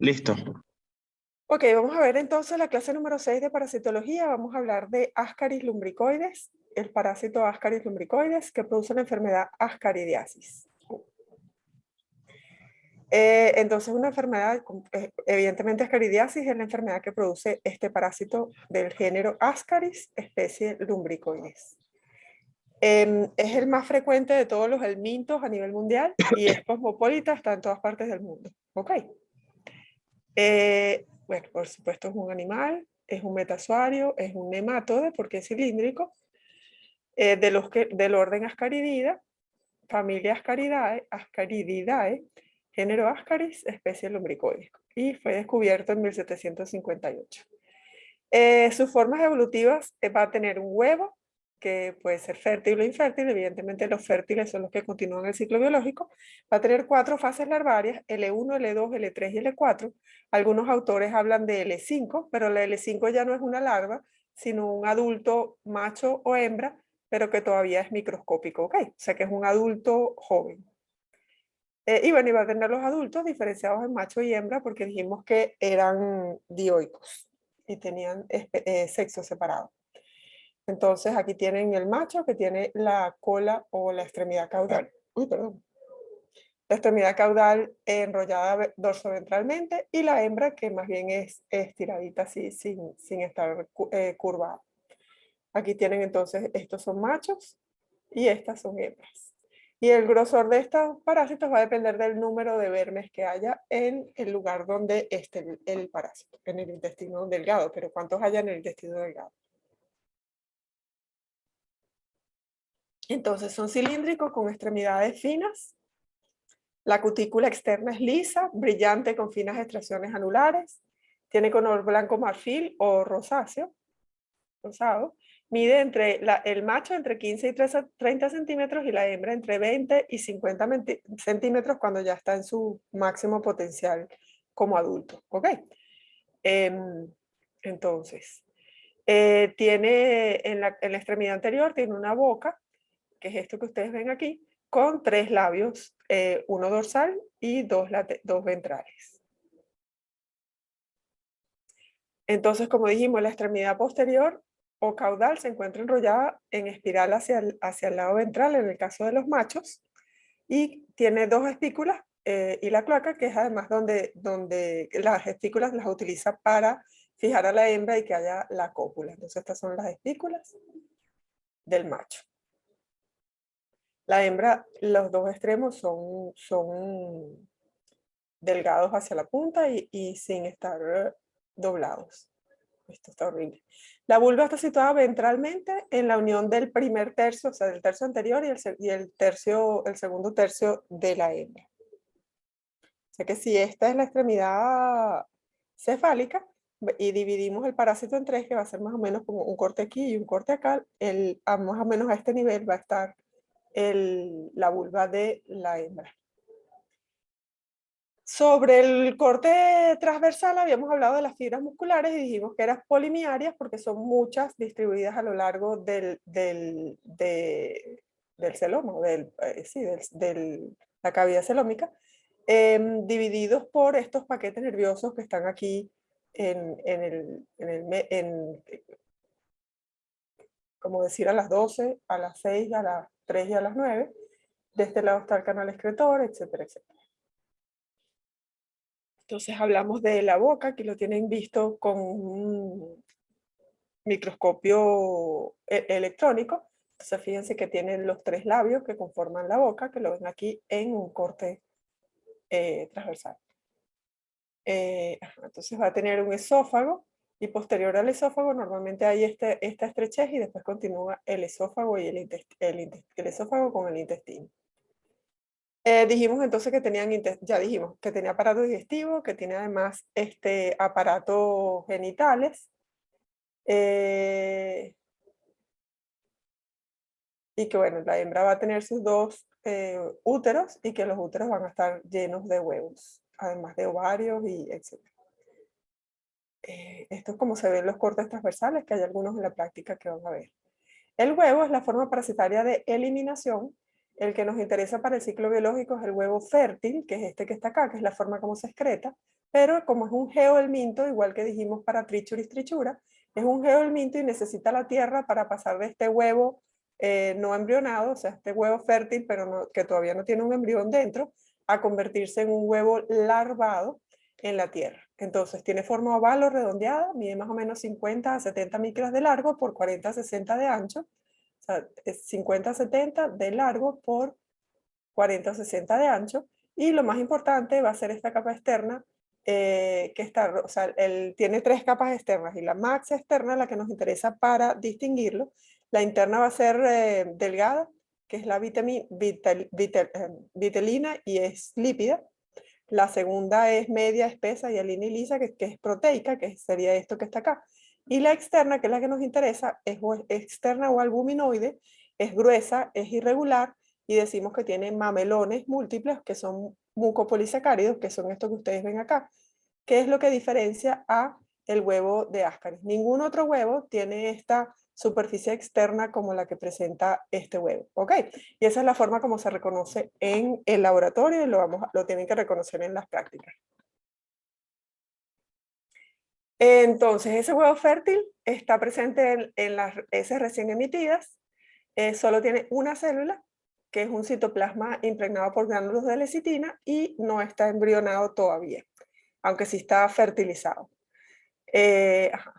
Listo. Ok, vamos a ver entonces la clase número 6 de parasitología. Vamos a hablar de Ascaris lumbricoides, el parásito Ascaris lumbricoides que produce la enfermedad ascaridiasis. Entonces una enfermedad, evidentemente ascaridiasis es la enfermedad que produce este parásito del género Ascaris, especie lumbricoides. Es el más frecuente de todos los helmintos a nivel mundial y es cosmopolita, está en todas partes del mundo. Ok. Bueno, por supuesto es un animal, es un metazoario, es un nematode porque es cilíndrico, del orden Ascaridida, familia Ascarididae, género Ascaris, especie lumbricoides, y fue descubierto en 1758. Sus formas evolutivas va a tener un huevo, que puede ser fértil o infértil, evidentemente los fértiles son los que continúan el ciclo biológico, va a tener 4 fases larvarias, L1, L2, L3 y L4. Algunos autores hablan de L5, pero la L5 ya no es una larva, sino un adulto macho o hembra, pero que todavía es microscópico, ¿ok? O sea que es un adulto joven. Y bueno, iba a tener los adultos diferenciados en macho y hembra porque dijimos que eran dioicos y tenían sexo separado. Entonces aquí tienen el macho que tiene la cola o la extremidad caudal. Uy, perdón. La extremidad caudal enrollada dorsoventralmente y la hembra que más bien es estiradita así sin estar curvada. Aquí tienen entonces, estos son machos y estas son hembras. Y el grosor de estos parásitos va a depender del número de vermes que haya en el lugar donde esté el parásito, en el intestino delgado, pero ¿cuántos haya en el intestino delgado? Entonces son cilíndricos con extremidades finas. La cutícula externa es lisa, brillante con finas extracciones anulares. Tiene color blanco marfil o rosáceo, rosado. Mide el macho entre 15 y 30 centímetros y la hembra entre 20 y 50 centímetros cuando ya está en su máximo potencial como adulto. ¿Ok? Entonces, tiene en la extremidad anterior tiene una boca, que es esto que ustedes ven aquí, con 3 labios, uno dorsal y dos ventrales. Entonces, como dijimos, la extremidad posterior o caudal se encuentra enrollada en espiral hacia el lado ventral en el caso de los machos y tiene 2 espículas y la cloaca, que es además donde las espículas las utiliza para fijar a la hembra y que haya la cópula. Entonces estas son las espículas del macho. La hembra, los 2 extremos son delgados hacia la punta y sin estar doblados. Esto está horrible. La vulva está situada ventralmente en la unión del primer tercio, o sea, del tercio anterior y el segundo tercio de la hembra. O sea que si esta es la extremidad cefálica y dividimos el parásito en 3, que va a ser más o menos como un corte aquí y un corte acá, más o menos a este nivel va a estar la vulva de la hembra. Sobre el corte transversal habíamos hablado de las fibras musculares y dijimos que eran polimiarias porque son muchas distribuidas a lo largo del celoma, la cavidad celómica, divididos por estos paquetes nerviosos que están aquí como decir, a las 12, a las 6, a las 3 y a las 9. De este lado está el canal excretor, etcétera, etcétera. Entonces hablamos de la boca, aquí lo tienen visto con un microscopio electrónico. Entonces fíjense que tienen los 3 labios que conforman la boca, que lo ven aquí en un corte transversal. Entonces va a tener un esófago y posterior al esófago normalmente hay esta estrechez y después continúa el esófago y el esófago con el intestino. Dijimos entonces que ya dijimos que tenía aparato digestivo, que tiene además aparatos genitales, y que bueno, la hembra va a tener sus 2 úteros y que los úteros van a estar llenos de huevos, además de ovarios y etc. Esto es como se ven los cortes transversales, que hay algunos en la práctica que van a ver. El huevo es la forma parasitaria de eliminación. El que nos interesa para el ciclo biológico es el huevo fértil, que es este que está acá, que es la forma como se excreta. pero como es un geohelminto, igual que dijimos para Trichuris trichura, es un geohelminto y necesita la tierra para pasar de este huevo no embrionado, o sea, este huevo fértil, pero que todavía no tiene un embrión dentro, a convertirse en un huevo larvado en la tierra. Entonces tiene forma oval o redondeada, mide más o menos 50 a 70 micras de largo por 40 a 60 de ancho. O sea, es 50 a 70 de largo por 40 a 60 de ancho. Y lo más importante va a ser esta capa externa, que está, o sea, tiene 3 capas externas y la max externa, la que nos interesa para distinguirlo. La interna va a ser delgada, que es la vitelina y es lípida. La segunda es media, espesa, hialina y lisa, que es proteica, que sería esto que está acá. Y la externa, que es la que nos interesa, es externa o albuminoide, es gruesa, es irregular y decimos que tiene mamelones múltiples, que son mucopolisacáridos, que son estos que ustedes ven acá. ¿Qué es lo que diferencia a el huevo de Ascaris? Ningún otro huevo tiene esta superficie externa como la que presenta este huevo, ¿ok? Y esa es la forma como se reconoce en el laboratorio y lo tienen que reconocer en las prácticas. Entonces, ese huevo fértil está presente en las heces recién emitidas, solo tiene una célula, que es un citoplasma impregnado por gránulos de lecitina y no está embrionado todavía, aunque sí está fertilizado. Ajá.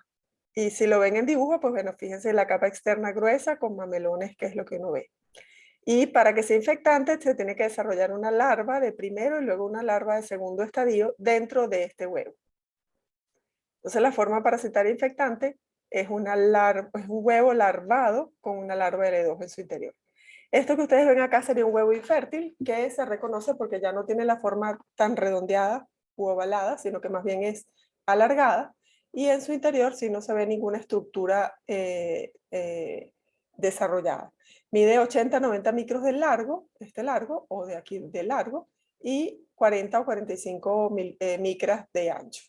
Y si lo ven en dibujo, pues bueno, fíjense la capa externa gruesa con mamelones, que es lo que uno ve. Y para que sea infectante, se tiene que desarrollar una larva de primero y luego una larva de segundo estadio dentro de este huevo. Entonces la forma parasitaria infectante es un huevo larvado con una larva de L2 en su interior. Esto que ustedes ven acá sería un huevo infértil que se reconoce porque ya no tiene la forma tan redondeada u ovalada, sino que más bien es alargada. Y en su interior sí no se ve ninguna estructura desarrollada. Mide 80 a 90 micros de largo, este largo, o de aquí de largo, y 40 o 45 micras de ancho.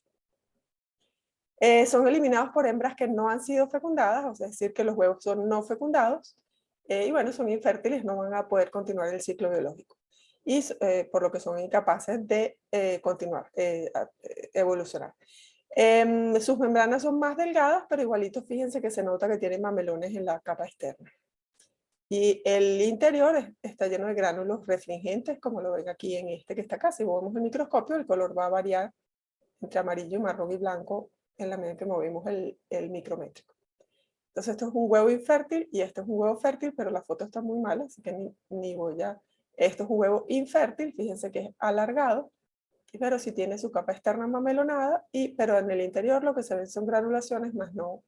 Son eliminados por hembras que no han sido fecundadas, o sea, es decir, que los huevos son no fecundados, y bueno, son infértiles, no van a poder continuar el ciclo biológico. Y por lo que son incapaces de continuar, evolucionar. Sus membranas son más delgadas, pero igualito fíjense que se nota que tienen mamelones en la capa externa. Y el interior está lleno de gránulos refringentes, como lo ven aquí en este que está acá. Si movemos el microscopio, el color va a variar entre amarillo, marrón y blanco en la medida que movemos el micrométrico. Entonces esto es un huevo infértil y esto es un huevo fértil, pero la foto está muy mala, así que ni voy a... Esto es un huevo infértil, fíjense que es alargado, pero sí tiene su capa externa mamelonada, pero en el interior lo que se ven son granulaciones, más no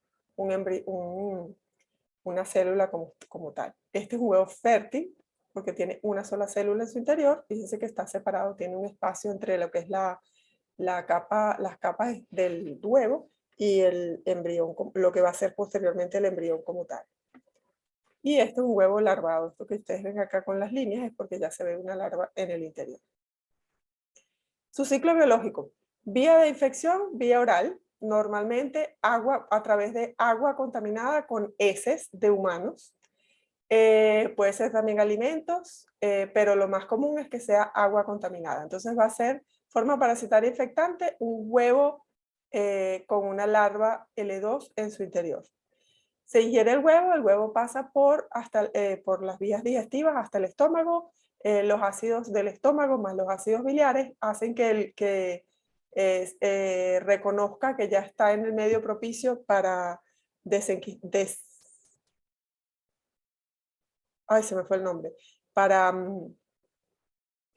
una célula como tal. Este es un huevo fértil, porque tiene una sola célula en su interior, fíjense que está separado, tiene un espacio entre lo que es las capas del huevo y el embrión, lo que va a ser posteriormente el embrión como tal. Y este es un huevo larvado. Esto que ustedes ven acá con las líneas es porque ya se ve una larva en el interior. Su ciclo biológico. Vía de infección, vía oral. Normalmente a través de agua contaminada con heces de humanos. Puede ser también alimentos, pero lo más común es que sea agua contaminada. Entonces va a ser forma parasitaria infectante, un huevo con una larva L2 en su interior. Se ingiere el huevo pasa por las vías digestivas hasta el estómago. Los ácidos del estómago más los ácidos biliares hacen que reconozca que ya está en el medio propicio para se me fue el nombre, para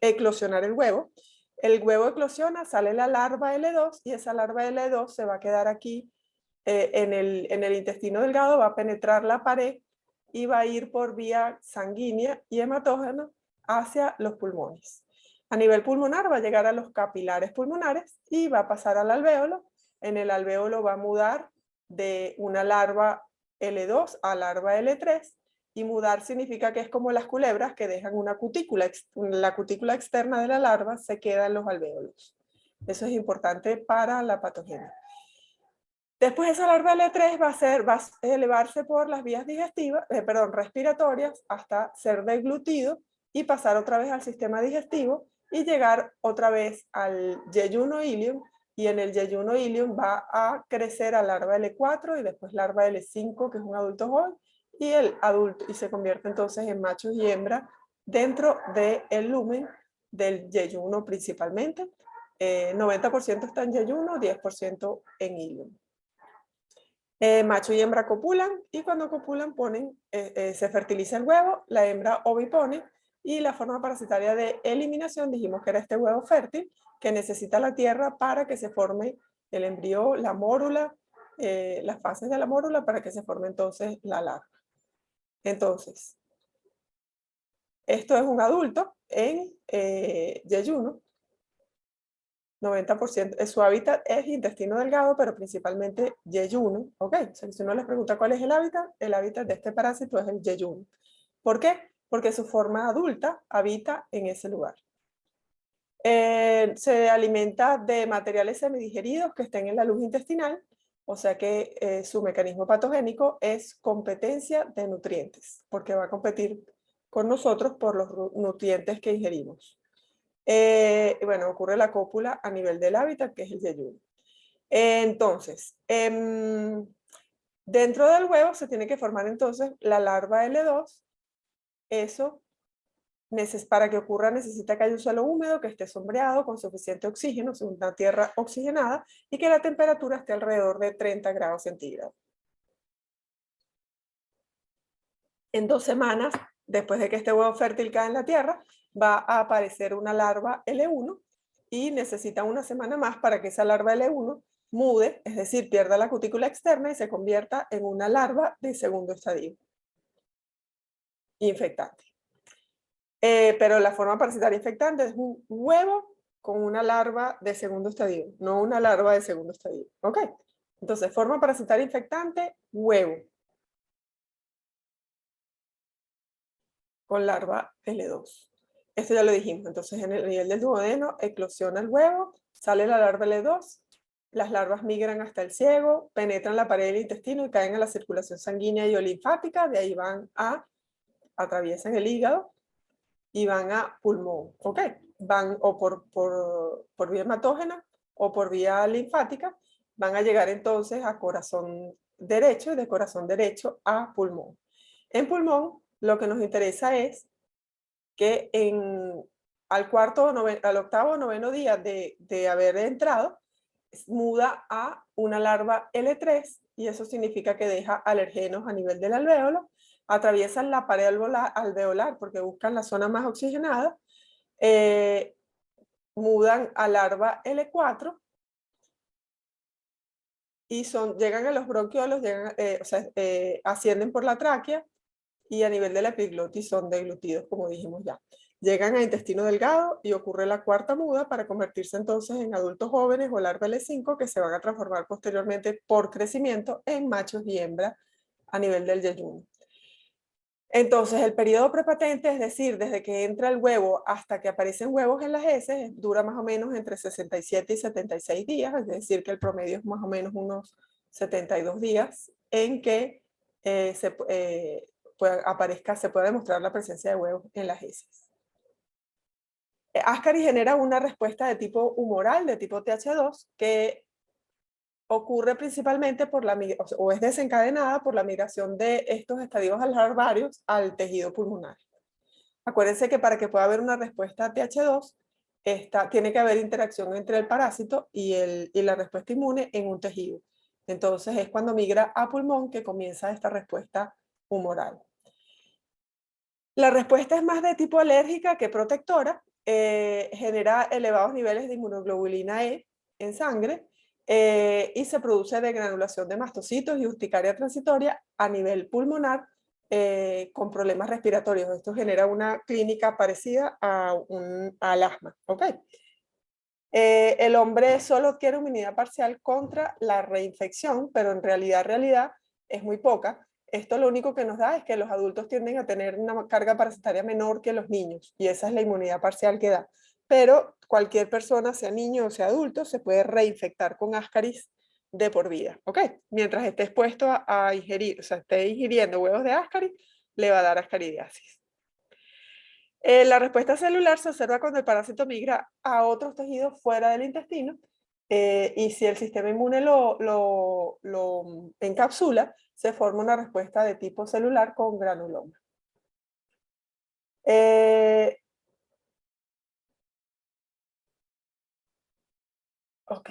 eclosionar el huevo. El huevo eclosiona, sale la larva L2 y esa larva L2 se va a quedar aquí en el intestino delgado, va a penetrar la pared y va a ir por vía sanguínea y hematógena hacia los pulmones. A nivel pulmonar va a llegar a los capilares pulmonares y va a pasar al alvéolo. En el alvéolo va a mudar de una larva L2 a larva L3 y mudar significa que es como las culebras que dejan una cutícula. La cutícula externa de la larva se queda en los alvéolos. Eso es importante para la patogenia. Después esa larva L3 va a elevarse por las vías respiratorias hasta ser deglutido y pasar otra vez al sistema digestivo y llegar otra vez al yeyuno ilium y en el yeyuno ilium va a crecer a larva L4 y después larva L5, que es un adulto joven, y el adulto, y se convierte entonces en machos y hembras dentro del lumen del yeyuno principalmente. 90% está en yeyuno, 10% en ilium. Macho y hembra copulan, y cuando copulan se fertiliza el huevo, la hembra ovipone, y la forma parasitaria de eliminación dijimos que era este huevo fértil que necesita la tierra para que se forme el embrión, la mórula, las fases de la mórula para que se forme entonces la larva. Entonces, esto es un adulto en yeyuno. 90%, su hábitat es intestino delgado, pero principalmente yeyuno, ¿ok? O sea, si uno les pregunta cuál es el hábitat de este parásito es el yeyuno. ¿Por qué? Porque su forma adulta habita en ese lugar. Se alimenta de materiales semidigeridos que estén en la luz intestinal, o sea que su mecanismo patogénico es competencia de nutrientes, porque va a competir con nosotros por los nutrientes que ingerimos. Bueno, ocurre la cópula a nivel del hábitat, que es el yeyuno. Entonces, dentro del huevo se tiene que formar entonces la larva L2. Eso, para que ocurra, necesita que haya un suelo húmedo, que esté sombreado, con suficiente oxígeno, una tierra oxigenada, y que la temperatura esté alrededor de 30 grados centígrados. En 2 semanas, después de que este huevo fértil cae en la tierra, va a aparecer una larva L1 y necesita una semana más para que esa larva L1 mude, es decir, pierda la cutícula externa y se convierta en una larva de segundo estadio infectante. Pero la forma parasitaria infectante es un huevo con una larva de segundo estadio, no una larva de segundo estadio. ¿Ok? Entonces, forma parasitaria infectante, huevo. Con larva L2. Esto ya lo dijimos. Entonces, en el nivel del duodeno, eclosiona el huevo, sale la larva L2, las larvas migran hasta el ciego, penetran la pared del intestino y caen a la circulación sanguínea y o linfática, de ahí atraviesan el hígado y van a pulmón, ¿ok? Van o por vía hematógena o por vía linfática, van a llegar entonces a corazón derecho y de corazón derecho a pulmón. En pulmón, lo que nos interesa es que al octavo o noveno día de haber entrado, muda a una larva L3 y eso significa que deja alergenos a nivel del alvéolo, atraviesan la pared alveolar porque buscan la zona más oxigenada, mudan a larva L4 y llegan a los bronquiolos, ascienden por la tráquea y a nivel de la epiglotis son deglutidos, como dijimos ya. Llegan a intestino delgado y ocurre la cuarta muda para convertirse entonces en adultos jóvenes o larva L5 que se van a transformar posteriormente por crecimiento en machos y hembras a nivel del yeyuno. Entonces, el periodo prepatente, es decir, desde que entra el huevo hasta que aparecen huevos en las heces, dura más o menos entre 67 y 76 días, es decir, que el promedio es más o menos unos 72 días en que se pueda demostrar la presencia de huevos en las heces. Ascaris genera una respuesta de tipo humoral, de tipo TH2, que ocurre principalmente o es desencadenada por la migración de estos estadios larvarios al tejido pulmonar. Acuérdense que para que pueda haber una respuesta TH2, tiene que haber interacción entre el parásito y la respuesta inmune en un tejido. Entonces es cuando migra a pulmón que comienza esta respuesta humoral. La respuesta es más de tipo alérgica que protectora, genera elevados niveles de inmunoglobulina E en sangre y se produce de granulación de mastocitos y urticaria transitoria a nivel pulmonar con problemas respiratorios. Esto genera una clínica parecida al asma. ¿Okay? El hombre solo adquiere inmunidad parcial contra la reinfección, pero en realidad es muy poca. Esto lo único que nos da es que los adultos tienden a tener una carga parasitaria menor que los niños, y esa es la inmunidad parcial que da. Pero cualquier persona, sea niño o sea adulto, se puede reinfectar con Ascaris de por vida, ¿ok? Mientras esté expuesto a ingerir, o sea, esté ingiriendo huevos de Ascaris, le va a dar ascaridiasis. La respuesta celular se observa cuando el parásito migra a otros tejidos fuera del intestino y si el sistema inmune lo encapsula, se forma una respuesta de tipo celular con granuloma. Ok.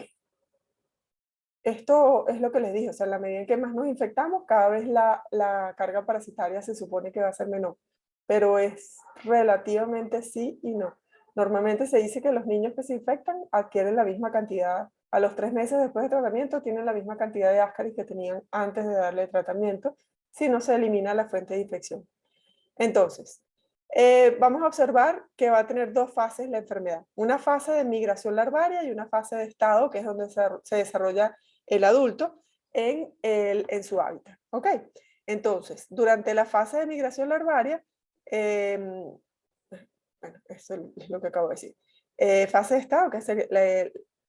Esto es lo que les dije, o sea, en la medida en que más nos infectamos, cada vez la carga parasitaria se supone que va a ser menor, pero es relativamente sí y no. Normalmente se dice que los niños que se infectan adquieren la misma cantidad, a los 3 meses después de tratamiento, tienen la misma cantidad de Ascaris que tenían antes de darle tratamiento, si no se elimina la fuente de infección. Entonces, vamos a observar que va a tener dos fases la enfermedad. Una fase de migración larvaria y una fase de estado, que es donde se desarrolla el adulto en su hábitat. ¿Ok? Entonces, durante la fase de migración larvaria, bueno, eso es lo que acabo de decir. Fase de estado, que es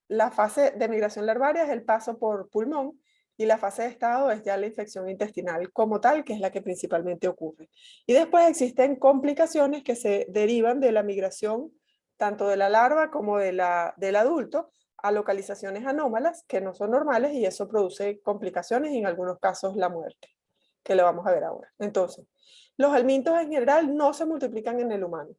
la fase de migración larvaria es el paso por pulmón, y la fase de estado es ya la infección intestinal como tal, que es la que principalmente ocurre. Y después existen complicaciones que se derivan de la migración tanto de la larva como del adulto a localizaciones anómalas que no son normales, y eso produce complicaciones y en algunos casos la muerte, que lo vamos a ver ahora. Entonces, los helmintos en general no se multiplican en el humano.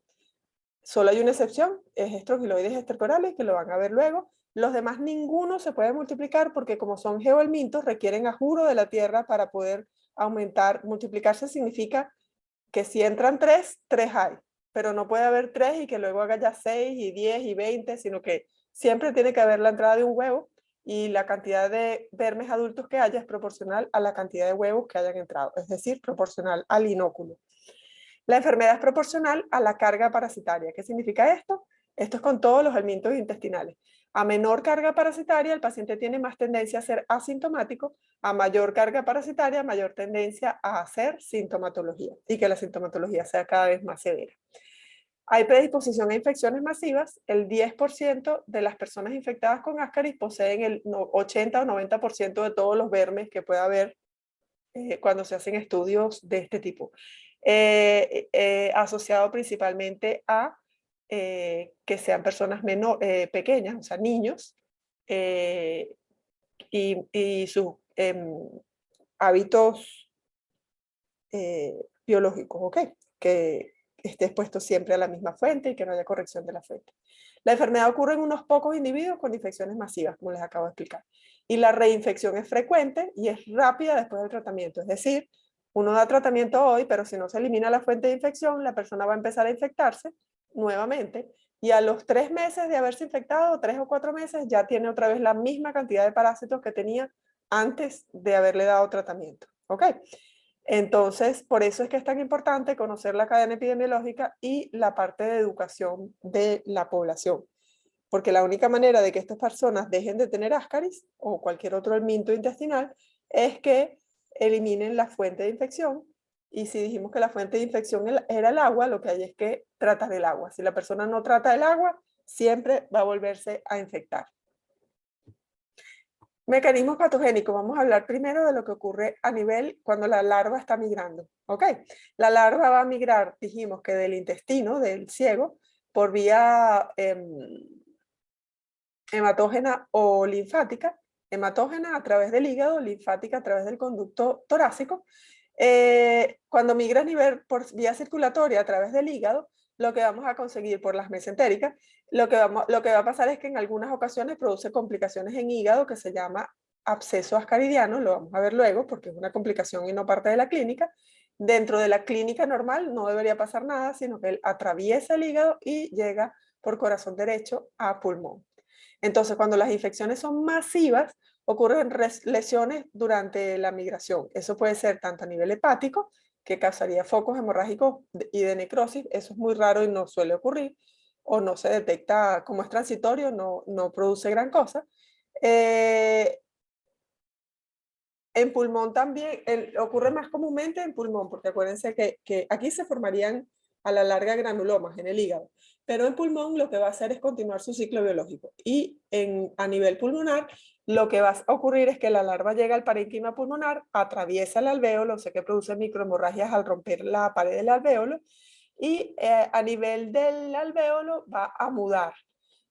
Solo hay una excepción, es Estrogiloides estercorales, que lo van a ver luego. Los demás ninguno se puede multiplicar porque como son geohelmintos requieren ajuro de la tierra para poder aumentar. Multiplicarse significa que si entran 3, 3 hay, pero no puede haber 3 y que luego haga ya 6 y 10 y 20, sino que siempre tiene que haber la entrada de un huevo, y la cantidad de vermes adultos que haya es proporcional a la cantidad de huevos que hayan entrado, es decir, proporcional al inóculo. La enfermedad es proporcional a la carga parasitaria. ¿Qué significa esto? Esto es con todos los helmintos intestinales. A menor carga parasitaria, el paciente tiene más tendencia a ser asintomático. A mayor carga parasitaria, mayor tendencia a hacer sintomatología, y que la sintomatología sea cada vez más severa. Hay predisposición a infecciones masivas. El 10% de las personas infectadas con Ascaris poseen el 80 o 90% de todos los vermes que pueda haber cuando se hacen estudios de este tipo. Asociado principalmente a que sean personas pequeñas, o sea, niños, y sus hábitos biológicos, ¿ok? Que esté expuesto siempre a la misma fuente y que no haya corrección de la fuente. La enfermedad ocurre en unos pocos individuos con infecciones masivas, como les acabo de explicar. Y la reinfección es frecuente y es rápida después del tratamiento. Es decir, uno da tratamiento hoy, pero si no se elimina la fuente de infección, la persona va a empezar a infectarse nuevamente, y a los 3 meses de haberse infectado, 3 o 4 meses, ya tiene otra vez la misma cantidad de parásitos que tenía antes de haberle dado tratamiento. ¿Ok? Entonces, por eso es que es tan importante conocer la cadena epidemiológica y la parte de educación de la población, porque la única manera de que estas personas dejen de tener Ascaris o cualquier otro helminto intestinal es que eliminen la fuente de infección. Y si dijimos que la fuente de infección era el agua, lo que hay es que tratar el agua. Si la persona no trata el agua, siempre va a volverse a infectar. Mecanismos patogénicos. Vamos a hablar primero de lo que ocurre a nivel cuando la larva está migrando. ¿Ok? La larva va a migrar, dijimos que del intestino, del ciego, por vía hematógena o linfática. Hematógena a través del hígado, linfática a través del conducto torácico. Cuando migra a nivel por vía circulatoria a través del hígado, lo que vamos a conseguir por las mesentéricas, lo que va a pasar es que en algunas ocasiones produce complicaciones en hígado que se llama absceso ascaridiano, lo vamos a ver luego porque es una complicación y no parte de la clínica. Dentro de la clínica normal no debería pasar nada, sino que él atraviesa el hígado y llega por corazón derecho a pulmón. Entonces, cuando las infecciones son masivas, ocurren lesiones durante la migración. Eso puede ser tanto a nivel hepático, que causaría focos hemorrágicos y de necrosis. Eso es muy raro y no suele ocurrir, o no se detecta, como es transitorio, no produce gran cosa. En pulmón también, ocurre más comúnmente en pulmón, porque acuérdense que aquí se formarían a la larga granulomas en el hígado, pero en pulmón lo que va a hacer es continuar su ciclo biológico. Y a nivel pulmonar, lo que va a ocurrir es que la larva llega al parénquima pulmonar, atraviesa el alvéolo, sé que produce microhemorragias al romper la pared del alvéolo, y a nivel del alvéolo va a mudar.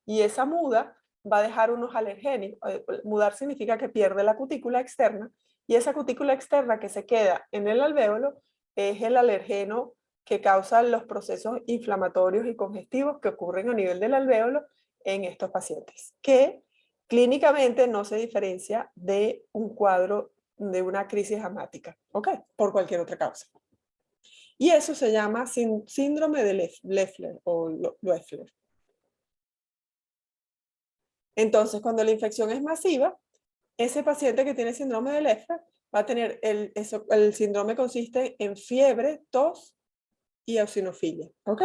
Y esa muda va a dejar unos alergénicos. Mudar significa que pierde la cutícula externa, y esa cutícula externa que se queda en el alvéolo es el alergeno que causa los procesos inflamatorios y congestivos que ocurren a nivel del alvéolo en estos pacientes, que clínicamente no se diferencia de un cuadro de una crisis asmática, ¿ok? Por cualquier otra causa. Y eso se llama síndrome de Loeffler o Loeffler. Entonces, cuando la infección es masiva, ese paciente que tiene síndrome de Loeffler va a tener, el síndrome consiste en fiebre, tos y eosinofilia, ¿ok?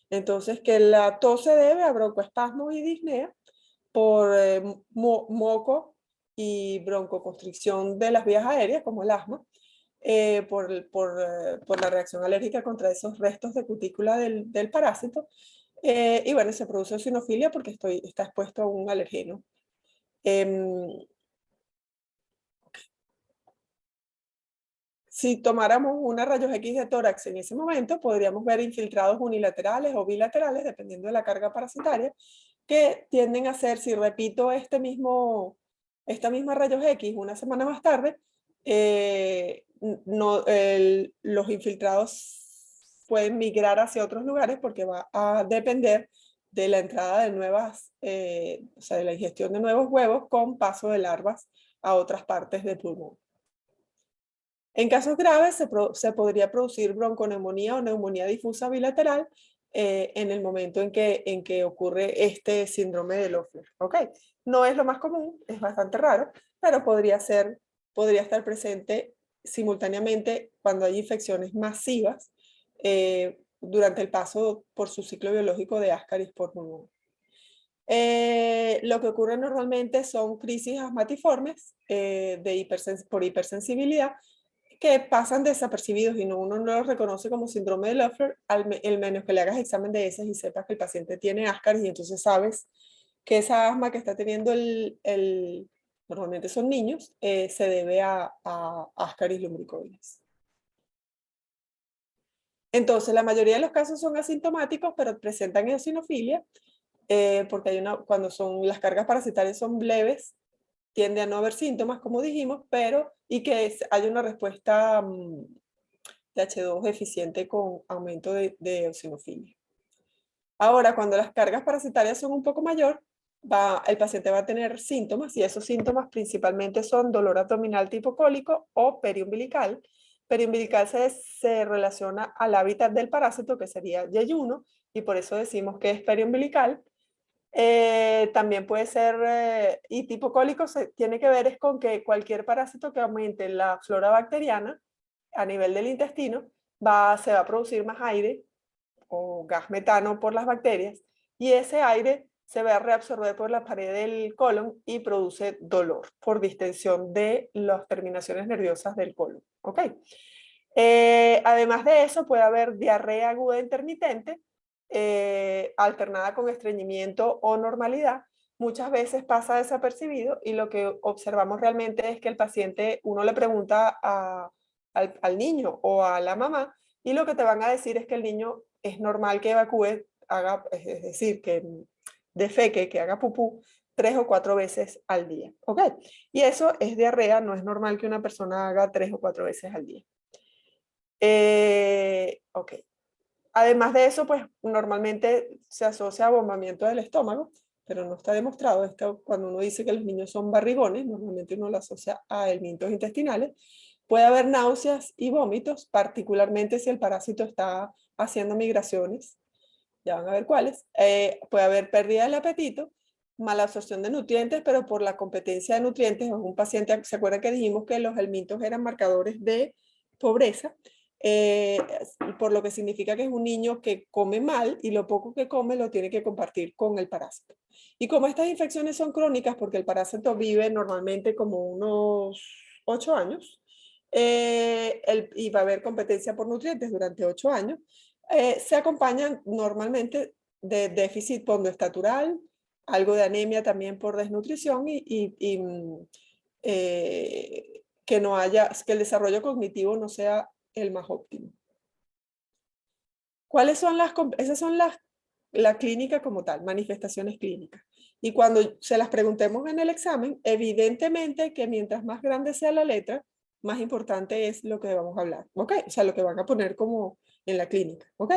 Entonces, que la tos se debe a broncoespasmos y disnea por moco y broncoconstricción de las vías aéreas, como el asma, por la reacción alérgica contra esos restos de cutícula del parásito. Y bueno, se produce eosinofilia porque está expuesto a un alergeno. Si tomáramos una rayos X de tórax en ese momento, podríamos ver infiltrados unilaterales o bilaterales, dependiendo de la carga parasitaria, que tienden a ser, si repito esta misma rayos X una semana más tarde, los infiltrados pueden migrar hacia otros lugares porque va a depender de la entrada de o sea, de la ingestión de nuevos huevos con paso de larvas a otras partes del pulmón. En casos graves se podría producir bronconeumonía o neumonía difusa bilateral en el momento en que ocurre este síndrome de Loeffler. ¿Ok? No es lo más común, es bastante raro, pero podría estar presente simultáneamente cuando hay infecciones masivas durante el paso por su ciclo biológico de Ascaris por pulmón. Lo que ocurre normalmente son crisis asmatiformes por hipersensibilidad, que pasan desapercibidos y uno no los reconoce como síndrome de Loeffler, al menos que le hagas examen de heces y sepas que el paciente tiene Ascaris, y entonces sabes que esa asma que está teniendo normalmente son niños, se debe a Ascaris lumbricoides. Entonces, la mayoría de los casos son asintomáticos, pero presentan eosinofilia, porque cuando las cargas parasitarias son leves, tiende a no haber síntomas, como dijimos, y que hay una respuesta de H2 eficiente con aumento de eosinofilia. Ahora, cuando las cargas parasitarias son un poco mayor, el paciente va a tener síntomas, y esos síntomas principalmente son dolor abdominal tipo cólico o periumbilical. Periumbilical se relaciona al hábitat del parásito, que sería yeyuno, y por eso decimos que es periumbilical. También puede ser, y tipo cólico tiene que ver es con que cualquier parásito que aumente la flora bacteriana a nivel del intestino, se va a producir más aire o gas metano por las bacterias, y ese aire se va a reabsorber por la pared del colon y produce dolor por distensión de las terminaciones nerviosas del colon. ¿Ok? Además de eso, puede haber diarrea aguda intermitente, alternada con estreñimiento o normalidad. Muchas veces pasa desapercibido, y lo que observamos realmente es que el paciente, uno le pregunta al niño o a la mamá, y lo que te van a decir es que el niño es normal que evacúe, es decir, que defeque, que haga pupú 3 o 4 veces al día. ¿Ok? Y eso es diarrea, no es normal que una persona haga 3 o 4 veces al día. Ok. Además de eso, pues normalmente se asocia a bombamiento del estómago, pero no está demostrado. Cuando uno dice que los niños son barrigones, normalmente uno lo asocia a helmintos intestinales. Puede haber náuseas y vómitos, particularmente si el parásito está haciendo migraciones. Ya van a ver cuáles. Puede haber pérdida del apetito, mala absorción de nutrientes, pero por la competencia de nutrientes, un paciente, ¿se acuerdan que dijimos que los helmintos eran marcadores de pobreza? Por lo que significa que es un niño que come mal, y lo poco que come lo tiene que compartir con el parásito. Y como estas infecciones son crónicas, porque el parásito vive normalmente como unos 8 años, y va a haber competencia por nutrientes durante 8 años, se acompañan normalmente de déficit pondoestatural, algo de anemia también por desnutrición, que el desarrollo cognitivo no sea el más óptimo. ¿Cuáles son esas son la clínica como tal, manifestaciones clínicas? Y cuando se las preguntemos en el examen, evidentemente que mientras más grande sea la letra, más importante es lo que vamos a hablar, ¿ok? O sea, lo que van a poner como en la clínica, ¿ok?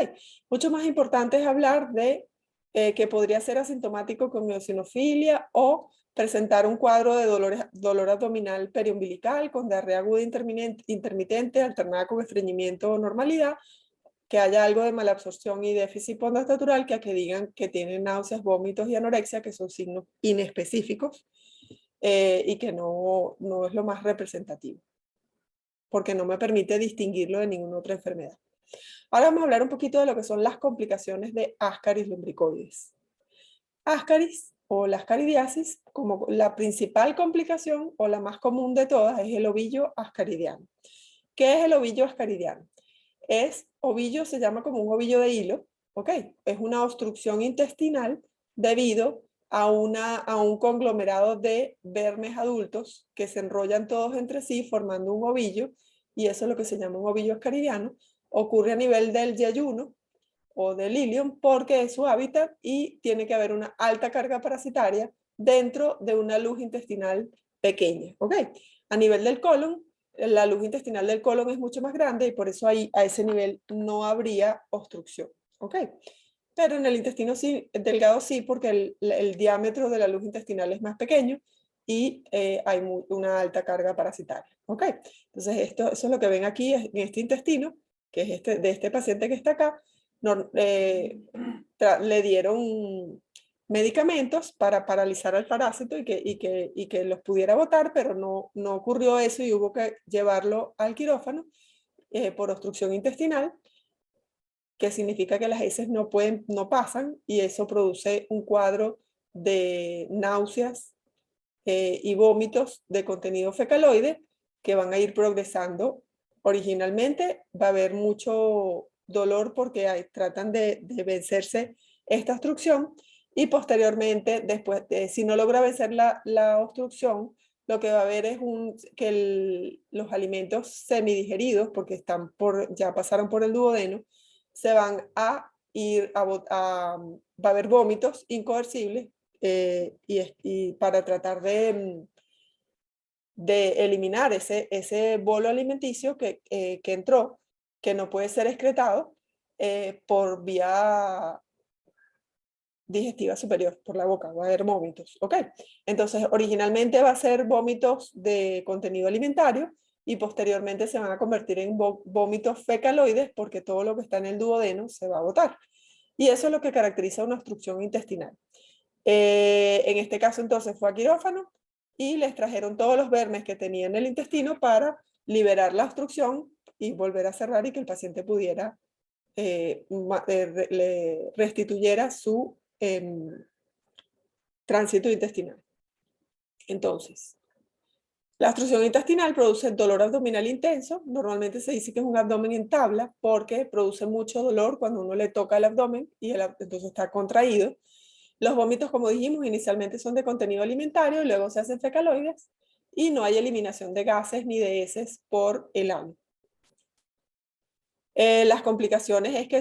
Mucho más importante es hablar de que podría ser asintomático con eosinofilia o presentar un cuadro de dolor abdominal periumbilical con diarrea aguda intermitente alternada con estreñimiento o normalidad, que haya algo de malabsorción y déficit postnatural, que a que digan que tienen náuseas, vómitos y anorexia, que son signos inespecíficos y que no es lo más representativo, porque no me permite distinguirlo de ninguna otra enfermedad. Ahora vamos a hablar un poquito de lo que son las complicaciones de Ascaris lumbricoides. Ascaris o la ascaridiasis, como la principal complicación o la más común de todas, es el ovillo ascaridiano. ¿Qué es el ovillo ascaridiano? Ovillo se llama como un ovillo de hilo, ¿ok? Es una obstrucción intestinal debido a un conglomerado de vermes adultos que se enrollan todos entre sí formando un ovillo, y eso es lo que se llama un ovillo ascaridiano. Ocurre a nivel del yeyuno o del ilion porque es su hábitat y tiene que haber una alta carga parasitaria dentro de una luz intestinal pequeña, ¿ok? A nivel del colon, la luz intestinal del colon es mucho más grande y por eso ahí a ese nivel no habría obstrucción, ¿ok? Pero en el intestino delgado sí, porque el diámetro de la luz intestinal es más pequeño y hay una alta carga parasitaria, ¿ok? Entonces eso es lo que ven aquí en este intestino, que es de este paciente que está acá. Le dieron medicamentos para paralizar al parásito y que los pudiera botar, pero no ocurrió eso y hubo que llevarlo al quirófano por obstrucción intestinal, que significa que las heces no pasan, y eso produce un cuadro de náuseas y vómitos de contenido fecaloide que van a ir progresando. Originalmente va a haber mucho dolor porque tratan de vencerse esta obstrucción, y posteriormente, después, si no logra vencer la obstrucción, lo que va a haber es que los alimentos semidigeridos, porque ya pasaron por el duodeno, se van a ir va a haber vómitos incoercibles, y para tratar de eliminar ese bolo alimenticio que entró, que no puede ser excretado por vía digestiva superior, por la boca, va a haber vómitos, ¿ok? Entonces, originalmente va a ser vómitos de contenido alimentario y posteriormente se van a convertir en vómitos fecaloides porque todo lo que está en el duodeno se va a botar. Y eso es lo que caracteriza una obstrucción intestinal. En este caso entonces fue a quirófano y les trajeron todos los vermes que tenía en el intestino para liberar la obstrucción y volver a cerrar y que el paciente pudiera le restituyera su tránsito intestinal. Entonces, la obstrucción intestinal produce dolor abdominal intenso. Normalmente se dice que es un abdomen en tabla porque produce mucho dolor cuando uno le toca el abdomen y entonces está contraído. Los vómitos, como dijimos, inicialmente son de contenido alimentario y luego se hacen fecaloides, y no hay eliminación de gases ni de heces por el ano. Las complicaciones es que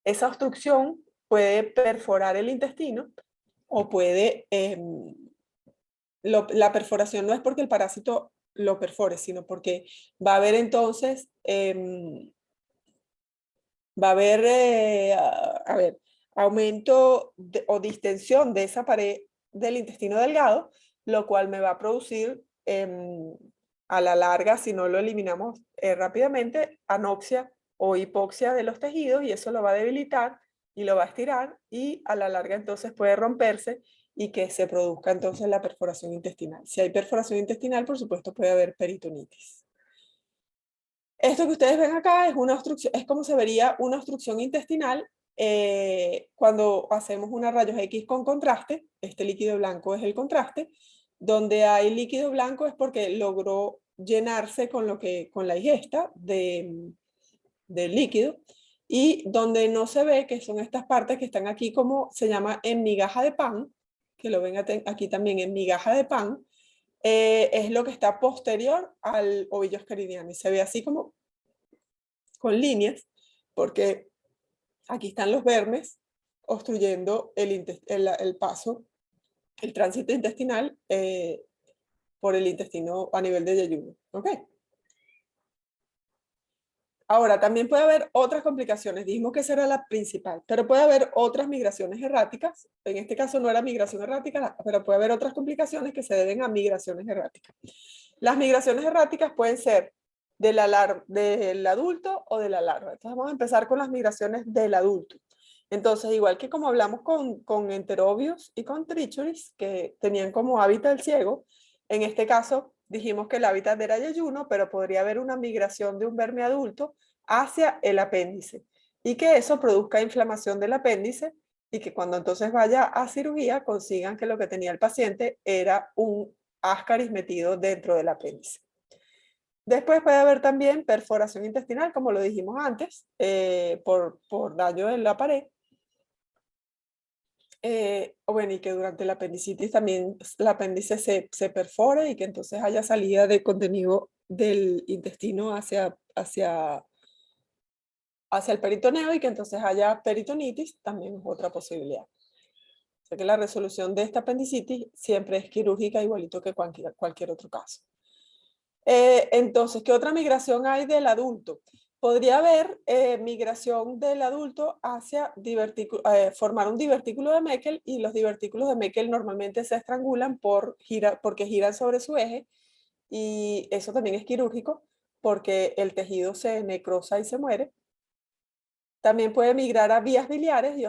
esa obstrucción puede perforar el intestino o puede... la perforación no es porque el parásito lo perfore, sino porque va a haber entonces... va a haber, a ver, aumento o distensión de esa pared del intestino delgado, lo cual me va a producir a la larga, si no lo eliminamos rápidamente, anoxia o hipoxia de los tejidos, y eso lo va a debilitar y lo va a estirar, y a la larga entonces puede romperse y que se produzca entonces la perforación intestinal. Si hay perforación intestinal, por supuesto puede haber peritonitis. Esto que ustedes ven acá es una obstrucción, es como se vería una obstrucción intestinal cuando hacemos una rayos X con contraste. Este líquido blanco es el contraste. Donde hay líquido blanco es porque logró llenarse con la ingesta del líquido, y donde no se ve, que son estas partes que están aquí, como se llama en migaja de pan, que lo ven aquí también en migaja de pan, es lo que está posterior al ovillo ascaridiano y se ve así como con líneas, porque aquí están los vermes obstruyendo el paso, el tránsito intestinal por el intestino a nivel de yeyuno. ¿Ok? Ahora, también puede haber otras complicaciones. Dijimos que esa era la principal, pero puede haber otras migraciones erráticas. En este caso no era migración errática, pero puede haber otras complicaciones que se deben a migraciones erráticas. Las migraciones erráticas pueden ser del adulto o de la larva. Entonces vamos a empezar con las migraciones del adulto. Entonces, igual que como hablamos con enterobius y con trichuris, que tenían como hábitat el ciego, en este caso dijimos que el hábitat era yeyuno, pero podría haber una migración de un verme adulto hacia el apéndice y que eso produzca inflamación del apéndice y que cuando entonces vaya a cirugía consigan que lo que tenía el paciente era un ascaris metido dentro del apéndice. Después puede haber también perforación intestinal, como lo dijimos antes, por daño en la pared. O bueno, y que durante la apendicitis también el apéndice se perfore y que entonces haya salida de contenido del intestino hacia el peritoneo y que entonces haya peritonitis, también es otra posibilidad. O sea que la resolución de esta apendicitis siempre es quirúrgica, igualito que cualquier otro caso. Entonces, ¿qué otra migración hay del adulto? Podría haber migración del adulto hacia formar un divertículo de Meckel, y los divertículos de Meckel normalmente se estrangulan porque giran sobre su eje, y eso también es quirúrgico porque el tejido se necrosa y se muere. También puede migrar a vías biliares y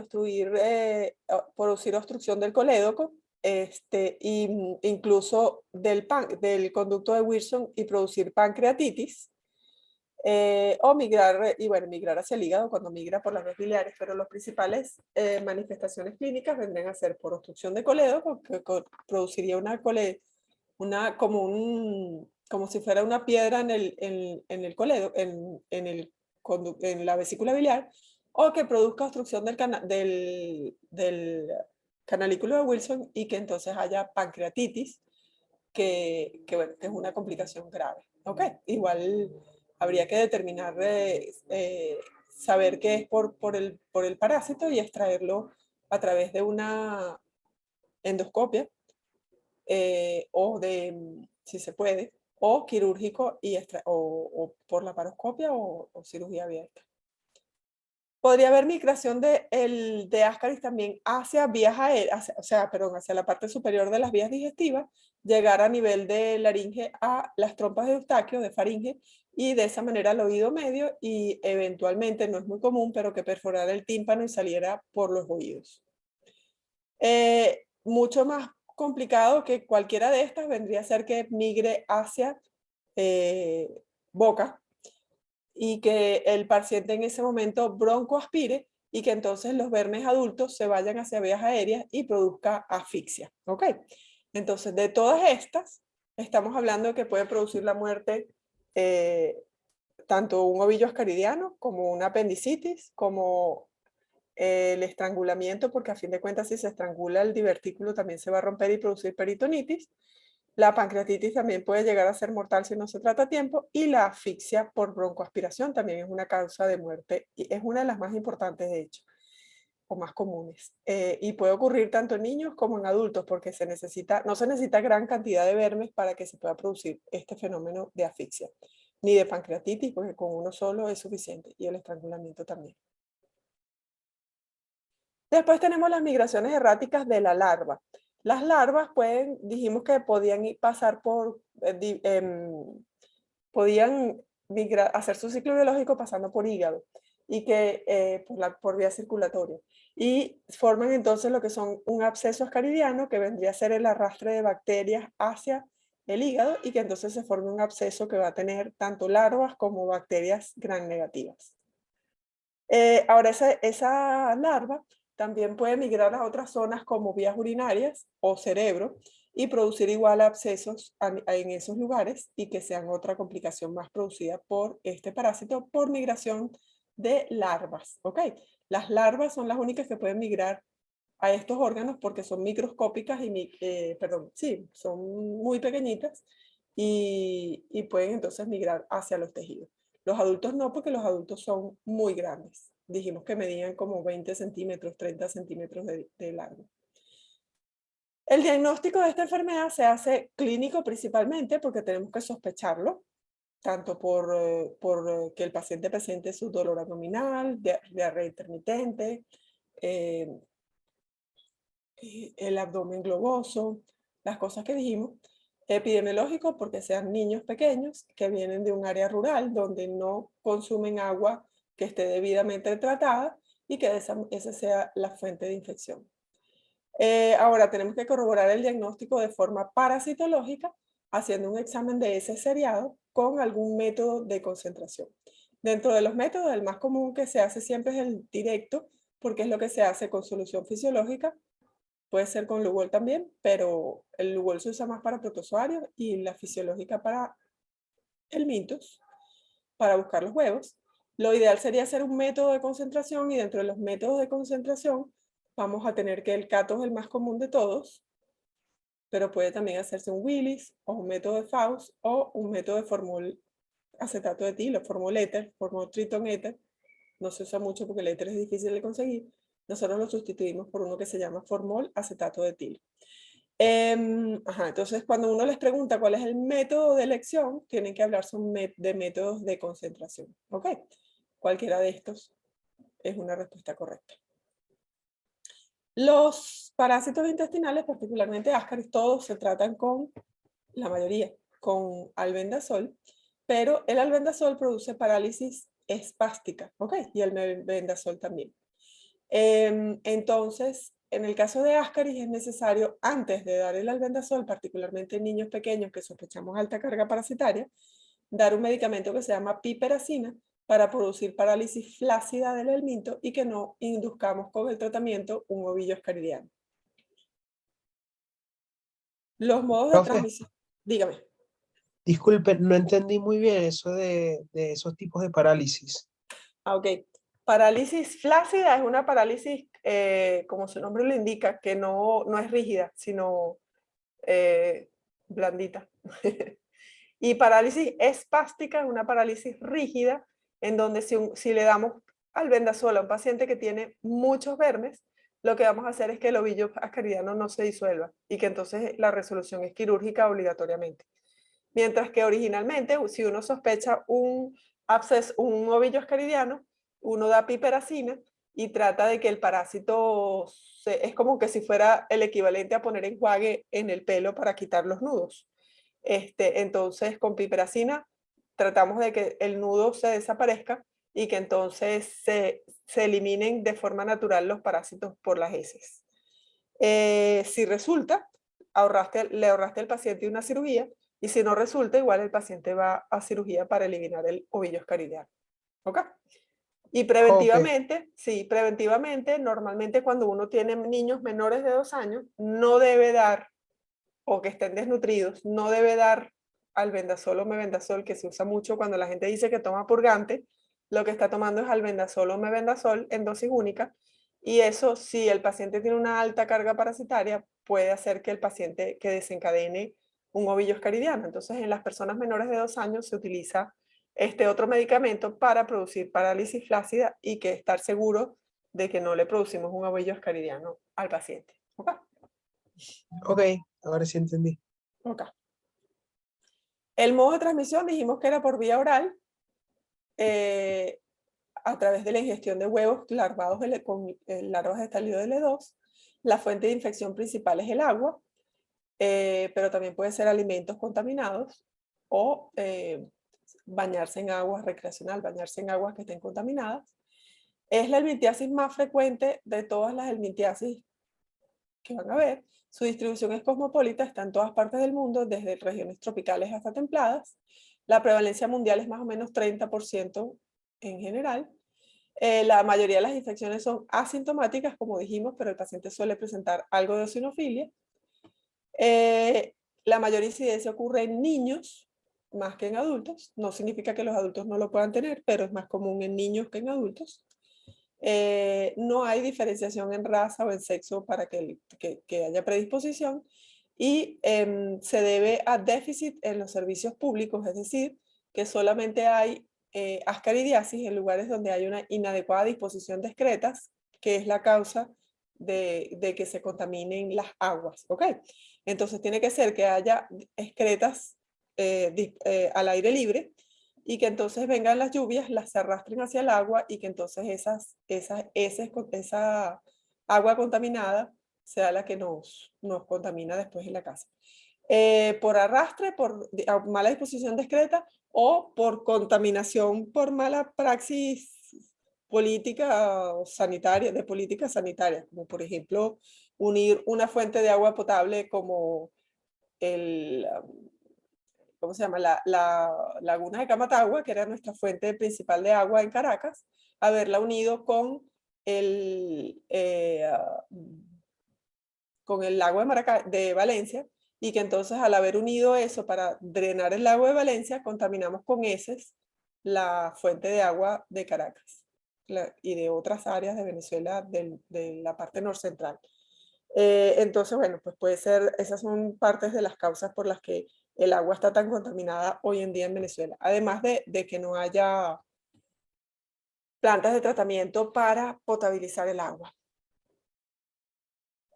producir obstrucción del colédoco, incluso del conducto de Wilson y producir pancreatitis, o migrar hacia el hígado cuando migra por las vías biliares, pero las principales manifestaciones clínicas vendrían a ser por obstrucción de colédoco, que produciría como si fuera una piedra en el colédoco, en la vesícula biliar, o que produzca obstrucción del canalículo de Wilson y que entonces haya pancreatitis, bueno, que es una complicación grave. ¿Ok? Igual habría que determinar, saber qué es por el parásito y extraerlo a través de una endoscopia, si se puede, o quirúrgico o por la paroscopia o cirugía abierta. Podría haber migración de ascaris también hacia vías aéreas, hacia la parte superior de las vías digestivas, llegar a nivel de laringe a las trompas de Eustaquio, de faringe, y de esa manera al oído medio, y eventualmente, no es muy común, pero que perforara el tímpano y saliera por los oídos. Mucho más complicado que cualquiera de estas vendría a ser que migre hacia boca, y que el paciente en ese momento broncoaspire y que entonces los vermes adultos se vayan hacia vías aéreas y produzca asfixia. ¿Ok? Entonces, de todas estas, estamos hablando de que puede producir la muerte tanto un ovillo ascaridiano como una apendicitis, como el estrangulamiento, porque a fin de cuentas si se estrangula el divertículo también se va a romper y producir peritonitis. La pancreatitis también puede llegar a ser mortal si no se trata a tiempo, y la asfixia por broncoaspiración también es una causa de muerte y es una de las más importantes, de hecho, o más comunes. Y puede ocurrir tanto en niños como en adultos porque no se necesita gran cantidad de vermes para que se pueda producir este fenómeno de asfixia, ni de pancreatitis, porque con uno solo es suficiente, y el estrangulamiento también. Después tenemos las migraciones erráticas de la larva. Las larvas dijimos que podían pasar podían hacer su ciclo biológico pasando por hígado y que por vía circulatoria. Y forman entonces lo que son un absceso ascaridiano, que vendría a ser el arrastre de bacterias hacia el hígado, y que entonces se forma un absceso que va a tener tanto larvas como bacterias gram negativas. Ahora, esa larva también puede migrar a otras zonas como vías urinarias o cerebro y producir igual abscesos en esos lugares, y que sean otra complicación más producida por este parásito por migración de larvas. ¿Ok? Las larvas son las únicas que pueden migrar a estos órganos porque son microscópicas sí, son muy pequeñitas y pueden entonces migrar hacia los tejidos. Los adultos no, porque los adultos son muy grandes. dijimos que medían como 20 centímetros, 30 centímetros de largo. El diagnóstico de esta enfermedad se hace clínico principalmente porque tenemos que sospecharlo, tanto por que el paciente presente su dolor abdominal, diarrea intermitente, el abdomen globoso, las cosas que dijimos. Epidemiológico porque sean niños pequeños que vienen de un área rural donde no consumen agua que esté debidamente tratada y que esa sea la fuente de infección. Ahora tenemos que corroborar el diagnóstico de forma parasitológica haciendo un examen de heces seriado con algún método de concentración. Dentro de los métodos, el más común que se hace siempre es el directo, porque es lo que se hace con solución fisiológica. Puede ser con Lugol también, pero el Lugol se usa más para protozoarios y la fisiológica para el Mintus, para buscar los huevos. Lo ideal sería hacer un método de concentración y dentro de los métodos de concentración vamos a tener que el Cato es el más común de todos, pero puede también hacerse un Willis o un método de Faust o un método de formol acetato de etilo, formol éter, formol triton éter. No se usa mucho porque el éter es difícil de conseguir. Nosotros lo sustituimos por uno que se llama formol acetato de etilo. Entonces, cuando uno les pregunta cuál es el método de elección, tienen que hablar de métodos de concentración. ¿Ok? Cualquiera de estos es una respuesta correcta. Los parásitos intestinales, particularmente Ascaris, todos se tratan con, la mayoría, con albendazol, pero el albendazol produce parálisis espástica, ¿ok? Y el albendazol también. Entonces, en el caso de Ascaris es necesario, antes de dar el albendazol, particularmente en niños pequeños que sospechamos alta carga parasitaria, dar un medicamento que se llama piperacina para producir parálisis flácida del helminto y que no induzcamos con el tratamiento un ovillo ascaridiano. Los modos de Profe, transmisión, dígame. disculpe, no entendí muy bien eso de esos tipos de parálisis. Ok. Parálisis flácida es una parálisis, como su nombre lo indica, que no es rígida, sino blandita. Y parálisis espástica es una parálisis rígida, en donde si le damos albendazol a un paciente que tiene muchos vermes, lo que vamos a hacer es que el ovillo ascaridiano no se disuelva y que entonces la resolución es quirúrgica obligatoriamente. Mientras que originalmente, si uno sospecha un absceso, un ovillo ascaridiano, uno da piperacina y trata de que el parásito es como que si fuera el equivalente a poner enjuague en el pelo para quitar los nudos. Entonces, con piperacina tratamos de que el nudo se desaparezca y que entonces se eliminen de forma natural los parásitos por las heces. Si resulta, le ahorraste al paciente una cirugía, y si no resulta, igual el paciente va a cirugía para eliminar el ovillo ascaridiano. ¿Ok? Y Ok, preventivamente, sí, preventivamente, normalmente cuando uno tiene niños menores de 2 años, no debe dar, o que estén desnutridos, no debe dar albendazol o mebendazol, que se usa mucho cuando la gente dice que toma purgante, lo que está tomando es albendazol o mebendazol en dosis única, y eso, si el paciente tiene una alta carga parasitaria, puede hacer que el paciente que desencadene un ovillo ascaridiano. Entonces, en las personas menores de 2 años se utiliza este otro medicamento para producir parálisis flácida y que estar seguro de que no le producimos un ovillo ascaridiano al paciente. ¿Ok? ok, ahora sí entendí. Ok. El modo de transmisión dijimos que era por vía oral, a través de la ingestión de huevos larvados con larvas de estallido de L2. La fuente de infección principal es el agua, pero también puede ser alimentos contaminados o bañarse en agua recreacional, bañarse en aguas que estén contaminadas. Es la helmintiasis más frecuente de todas las helmintiasis que van a ver. Su distribución es cosmopolita, está en todas partes del mundo, desde regiones tropicales hasta templadas. La prevalencia mundial es más o menos 30% en general. La mayoría de las infecciones son asintomáticas, como dijimos, pero el paciente suele presentar algo de eosinofilia. La mayor incidencia ocurre en niños más que en adultos. No significa que los adultos no lo puedan tener, pero es más común en niños que en adultos. No hay diferenciación en raza o en sexo para que haya predisposición y se debe a déficit en los servicios públicos, es decir, que solamente hay ascaridiasis en lugares donde hay una inadecuada disposición de excretas, que es la causa de que se contaminen las aguas, ¿ok? Entonces tiene que ser que haya excretas al aire libre y que entonces vengan las lluvias, las arrastren hacia el agua y que entonces esa agua contaminada sea la que nos contamina después en la casa. Por arrastre, por mala disposición de excreta o por contaminación por mala praxis política sanitaria, de política sanitaria, como por ejemplo unir una fuente de agua potable como ¿cómo se llama? La laguna de Camatagua, que era nuestra fuente principal de agua en Caracas, haberla unido con el lago de Valencia, y que entonces al haber unido eso para drenar el lago de Valencia, contaminamos con heces la fuente de agua de Caracas y de otras áreas de Venezuela de la parte norcentral. Entonces, bueno, pues puede ser, esas son partes de las causas por las que el agua está tan contaminada hoy en día en Venezuela. Además de que no haya plantas de tratamiento para potabilizar el agua.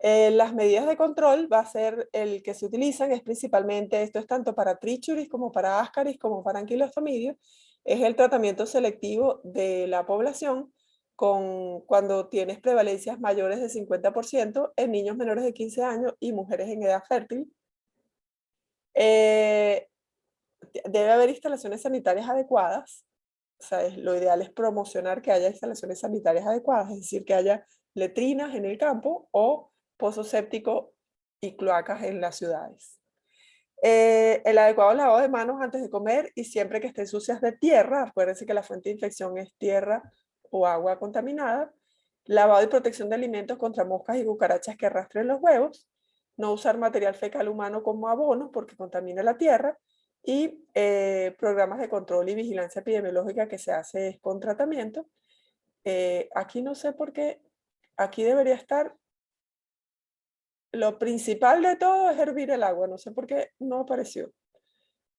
Las medidas de control va a ser el que se utilizan, es principalmente, esto es tanto para trichuris como para ascaris como para anquilostomidio, es el tratamiento selectivo de la población cuando tienes prevalencias mayores de 50% en niños menores de 15 años y mujeres en edad fértil. Debe haber instalaciones sanitarias adecuadas. O sea, lo ideal es promocionar que haya instalaciones sanitarias adecuadas, es decir, que haya letrinas en el campo o pozos sépticos y cloacas en las ciudades. El adecuado lavado de manos antes de comer y siempre que estén sucias de tierra. Acuérdense que la fuente de infección es tierra o agua contaminada. Lavado y protección de alimentos contra moscas y cucarachas que arrastren los huevos. No usar material fecal humano como abono porque contamina la tierra. Y programas de control y vigilancia epidemiológica que se hace con tratamiento. Aquí no sé por qué, aquí debería estar, lo principal de todo es hervir el agua, no sé por qué no apareció.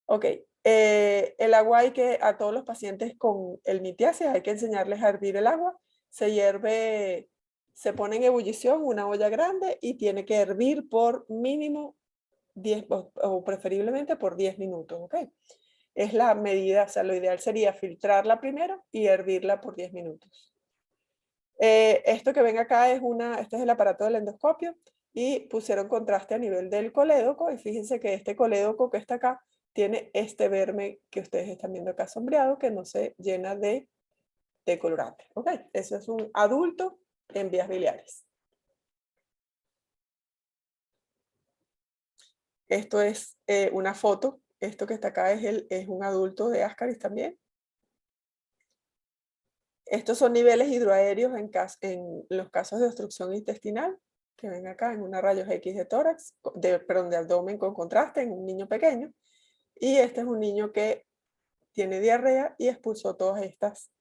Ok, el agua a todos los pacientes con el mitiasis hay que enseñarles a hervir el agua. Se hierve, se pone en ebullición una olla grande y tiene que hervir por mínimo 10 o preferiblemente por 10 minutos, ¿ok? Es la medida, o sea, lo ideal sería filtrarla primero y hervirla por 10 minutos. Esto que ven acá este es el aparato del endoscopio y pusieron contraste a nivel del colédoco y fíjense que este colédoco que está acá tiene este verme que ustedes están viendo acá sombreado que no se llena de colorante. ¿Ok? Eso es un adulto en vías biliares. Esto es una foto. Esto que está acá es un adulto de Ascaris también. Estos son niveles hidroaéreos en los casos de obstrucción intestinal, que ven acá en una rayos X de tórax, perdón, de abdomen con contraste en un niño pequeño. Y este es un niño que tiene diarrea y expulsó todas estas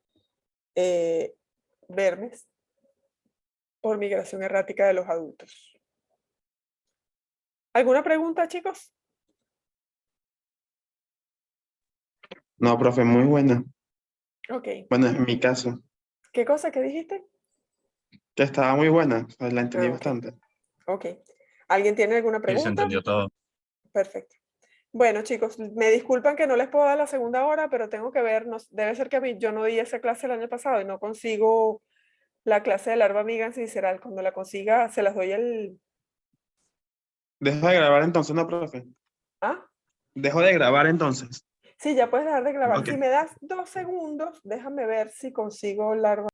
vermes por migración errática de los adultos. ¿Alguna pregunta, chicos? No, profe, muy buena. Ok. Bueno, en mi caso, ¿Qué cosa que dijiste? que estaba muy buena, o sea, la entendí Ok. bastante. Ok. ¿Alguien tiene alguna Sí, se pregunta? entendió todo. Perfecto. Bueno, chicos, me disculpan que no les puedo dar la segunda hora, pero tengo que ver, debe ser que yo no di esa clase el año pasado y no consigo la clase de larva amiga visceral. Cuando la consiga, se las doy el... Dejo de grabar entonces, ¿no, profe? ¿Ah? Dejo de grabar entonces. Sí, ya puedes dejar de grabar. Ok. Si me das 2 segundos, déjame ver si consigo larva.